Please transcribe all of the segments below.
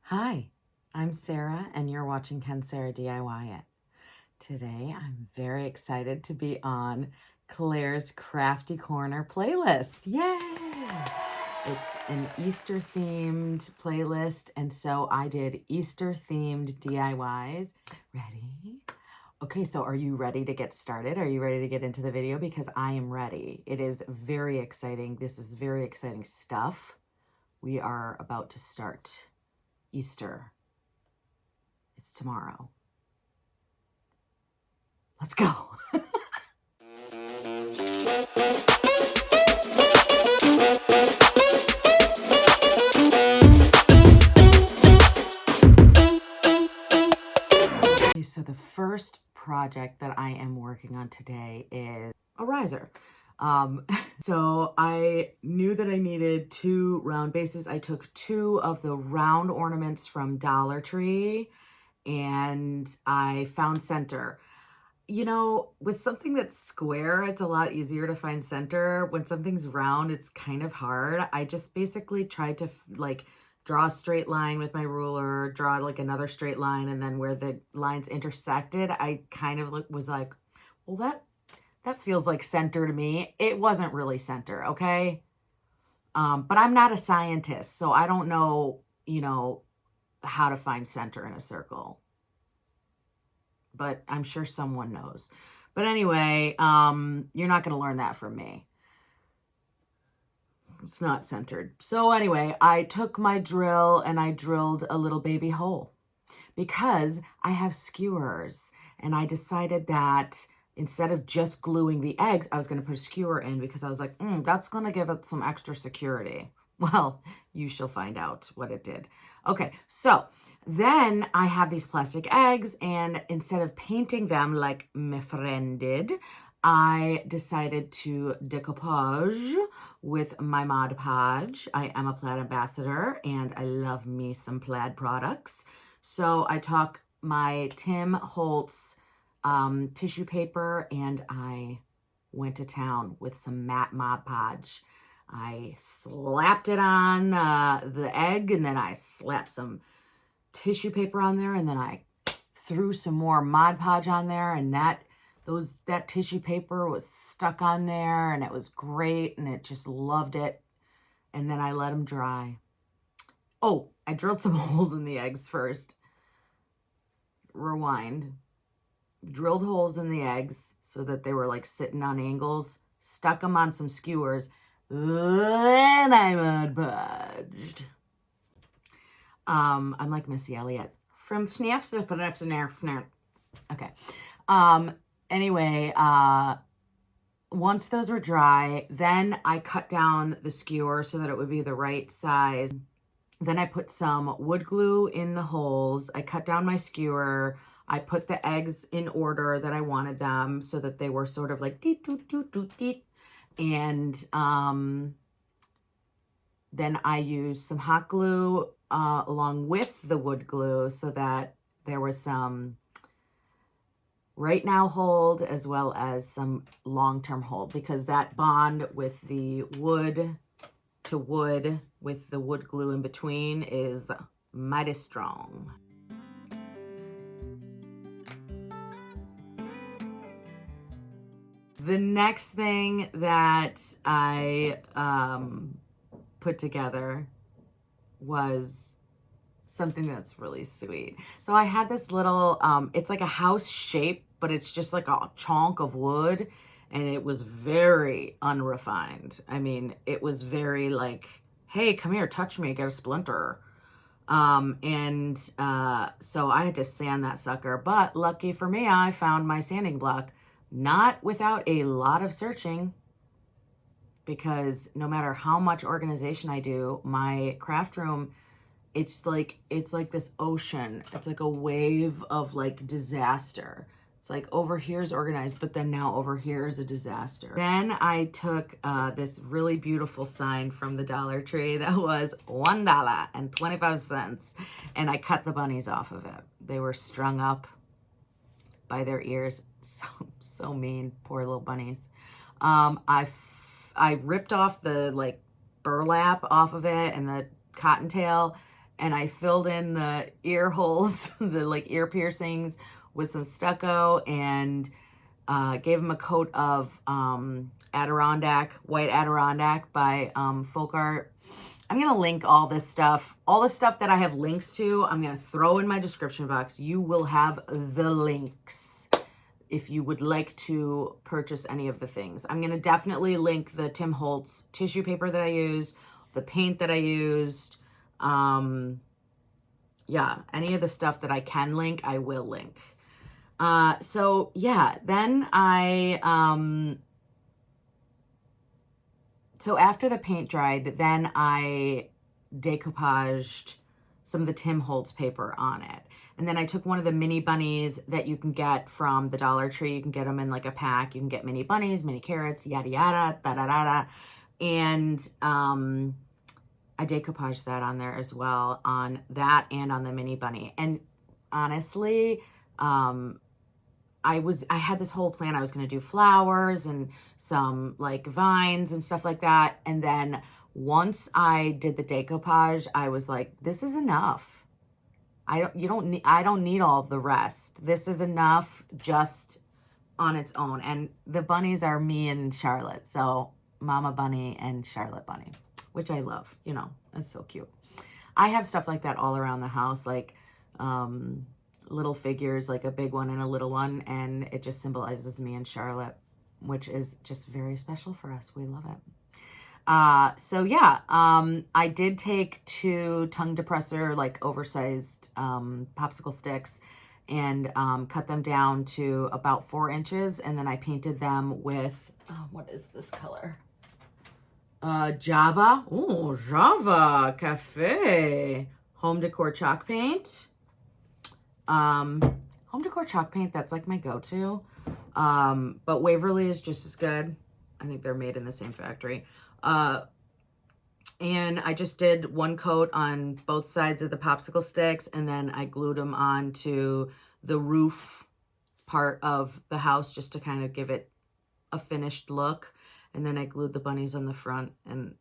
Hi, I'm Sarah and you're watching Can Sarah DIY It. Today I'm very excited to be on Claire's Crafty Corner playlist. Yay! It's an Easter themed playlist, and so I did Easter themed DIYs. Ready? Okay, so are you ready to get started? Are you ready to get into the video? Because I am ready. It is very exciting. This is very exciting stuff. We are about to start Easter. It's tomorrow. Let's go. Okay, so the first project that I am working on today is a riser. So I knew that I needed 2 round bases. I took 2 of the round ornaments from Dollar Tree and I found center. You know, with something that's square, it's a lot easier to find center. When something's round, it's kind of hard. I just basically tried to draw a straight line with my ruler, draw like another straight line, and then where the lines intersected, I kind of was like, well, that feels like center to me. It wasn't really center, okay? But I'm not a scientist, so I don't know, how to find center in a circle. But I'm sure someone knows. But anyway, you're not going to learn that from me. It's not centered. So anyway, I took my drill and I drilled a little baby hole because I have skewers, and I decided that instead of just gluing the eggs, I was going to put a skewer in because I was like, that's going to give it some extra security. Well, you shall find out what it did. Okay, so then I have these plastic eggs, and instead of painting them like my friend did, I decided to decoupage with my Mod Podge. I am a plaid ambassador, and I love me some plaid products. So I took my Tim Holtz tissue paper, and I went to town with some matte Mod Podge. I slapped it on the egg, and then I slapped some tissue paper on there, and then I threw some more Mod Podge on there, and that tissue paper was stuck on there, and it was great, and it just loved it. And then I let them dry. Oh, I drilled some holes in the eggs first. Rewind. Drilled holes in the eggs so that they were like sitting on angles, stuck them on some skewers, then I Mod Podged. I'm like Missy Elliott from Snaps. Okay. Anyway, once those were dry, then I cut down the skewer so that it would be the right size. Then I put some wood glue in the holes. I cut down my skewer. I put the eggs in order that I wanted them so that they were sort of like deet, doot, doot, doot, deet. And then I used some hot glue along with the wood glue so that there was some right now hold as well as some long-term hold, because that bond with the wood to wood with the wood glue in between is mighty strong. The next thing that I put together was something that's really sweet. So I had this little, it's like a house shape, but it's just like a chunk of wood, and it was very unrefined. I mean, it was very like, hey, come here, touch me, get a splinter. So I had to sand that sucker, but lucky for me, I found my sanding block, not without a lot of searching, because no matter how much organization I do, my craft room, it's like this ocean. It's like a wave of like disaster. It's like over here is organized, but then now over here is a disaster. Then I took this really beautiful sign from the Dollar Tree that was $1.25, and I cut the bunnies off of it. They were strung up by their ears. So mean, poor little bunnies. I ripped off the like burlap off of it and the cottontail, and I filled in the ear holes, the like ear piercings with some stucco, and gave them a coat of Adirondack, white Adirondack by Folk Art. I'm going to link all this stuff. All the stuff that I have links to, I'm going to throw in my description box. You will have the links if you would like to purchase any of the things. I'm going to definitely link the Tim Holtz tissue paper that I used, the paint that I used. Yeah, any of the stuff that I can link, I will link. So yeah, then so after the paint dried, then I decoupaged some of the Tim Holtz paper on it. And then I took one of the mini bunnies that you can get from the Dollar Tree. You can get them in like a pack. You can get mini bunnies, mini carrots, yada, yada, da, da, da, da. And I decoupaged that on there as well, on that and on the mini bunny. And honestly, I had this whole plan. I was going to do flowers and some like vines and stuff like that. And then once I did the decoupage, I was like, this is enough. I don't need all the rest. This is enough just on its own. And the bunnies are me and Charlotte. So Mama Bunny and Charlotte Bunny, which I love, you know, it's so cute. I have stuff like that all around the house, like, little figures, like a big one and a little one, and it just symbolizes me and Charlotte, which is just very special for us. We love it. So yeah, I did take 2 tongue depressor, like oversized popsicle sticks, and cut them down to about 4 inches, and then I painted them with, what is this color? Java. Oh, Java Cafe Home Decor chalk paint. Home Decor chalk paint, that's like my go-to. But Waverly is just as good. I think they're made in the same factory. And I just did 1 coat on both sides of the popsicle sticks, and then I glued them onto the roof part of the house just to kind of give it a finished look. And then I glued the bunnies on the front, and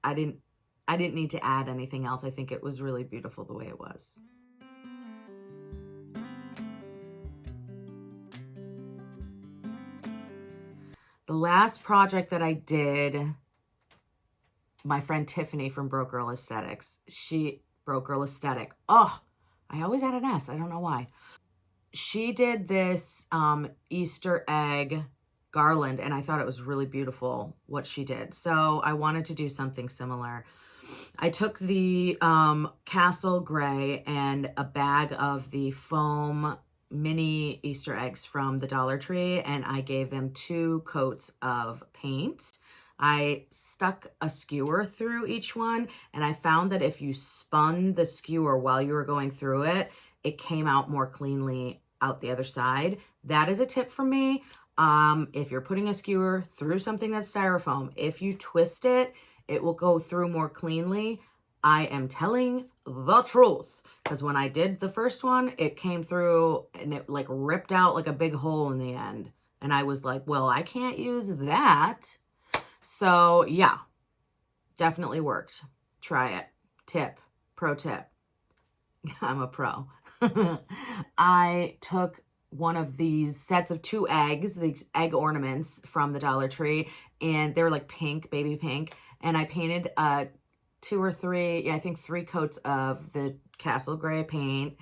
I didn't need to add anything else. I think it was really beautiful the way it was. The last project that I did, my friend Tiffany from Broke Girl Aesthetics, Broke Girl Aesthetic. Oh, I always had an S. I don't know why. She did this Easter egg garland, and I thought it was really beautiful what she did. So I wanted to do something similar. I took the Castle Gray and a bag of the foam mini Easter eggs from the Dollar Tree, and I gave them 2 coats of paint. I stuck a skewer through each one, and I found that if you spun the skewer while you were going through it, it came out more cleanly out the other side. That is a tip from me. If you're putting a skewer through something that's styrofoam, if you twist it, it will go through more cleanly. I am telling the truth. Because when I did the first one, it came through and it like ripped out like a big hole in the end. And I was like, well, I can't use that. So yeah, definitely worked. Try it. Pro tip. I'm a pro. I took one of these sets of 2 eggs, these egg ornaments from the Dollar Tree, and they were like pink, baby pink. And I painted 2 or 3, yeah, I think 3 coats of the Castle Gray paint.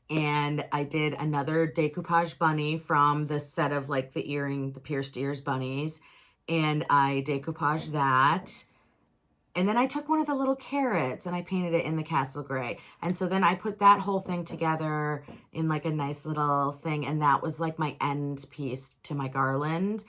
And I did another decoupage bunny from the set of like the pierced ears bunnies. And I decoupaged that. And then I took one of the little carrots and I painted it in the Castle Gray. And so then I put that whole thing together in like a nice little thing. And that was like my end piece to my garland.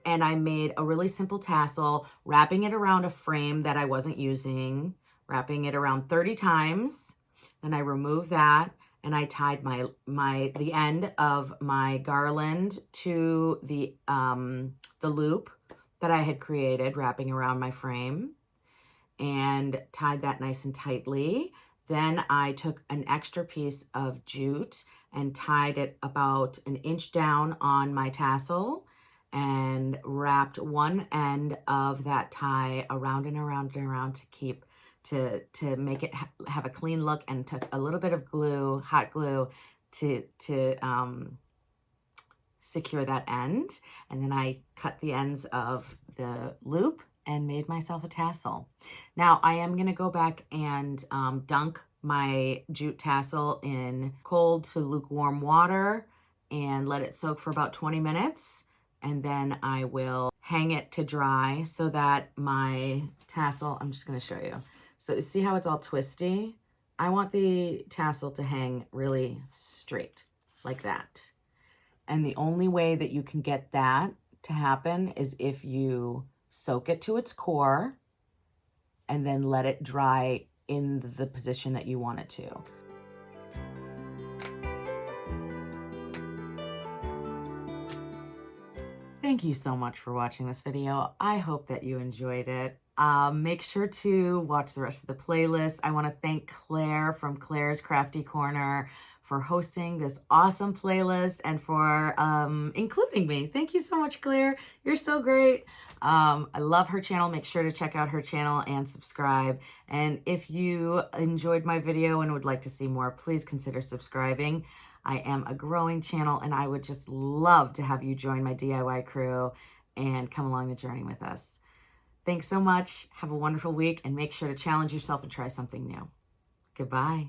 and I made a really simple tassel, wrapping it around a frame that I wasn't using, wrapping it around 30 times. Then I removed that, and I tied the end of my garland to the loop that I had created, wrapping around my frame, and tied that nice and tightly. Then I took an extra piece of jute and tied it about an inch down on my tassel and wrapped one end of that tie around and around and around to make it have a clean look, and took a little bit of glue, hot glue, to secure that end. And then I cut the ends of the loop and made myself a tassel. Now I am gonna go back and dunk my jute tassel in cold to lukewarm water and let it soak for about 20 minutes. And then I will hang it to dry so that my tassel, I'm just gonna show you. So you see how it's all twisty? I want the tassel to hang really straight like that. And the only way that you can get that to happen is if you soak it to its core and then let it dry in the position that you want it to. Thank you so much for watching this video. I hope that you enjoyed it. Make sure to watch the rest of the playlist. I want to thank Claire from Claire's Crafty Corner for hosting this awesome playlist and for including me. Thank you so much, Claire. You're so great. I love her channel. Make sure to check out her channel and subscribe. And if you enjoyed my video and would like to see more, please consider subscribing. I am a growing channel, and I would just love to have you join my DIY crew and come along the journey with us. Thanks so much. Have a wonderful week, and make sure to challenge yourself and try something new. Goodbye.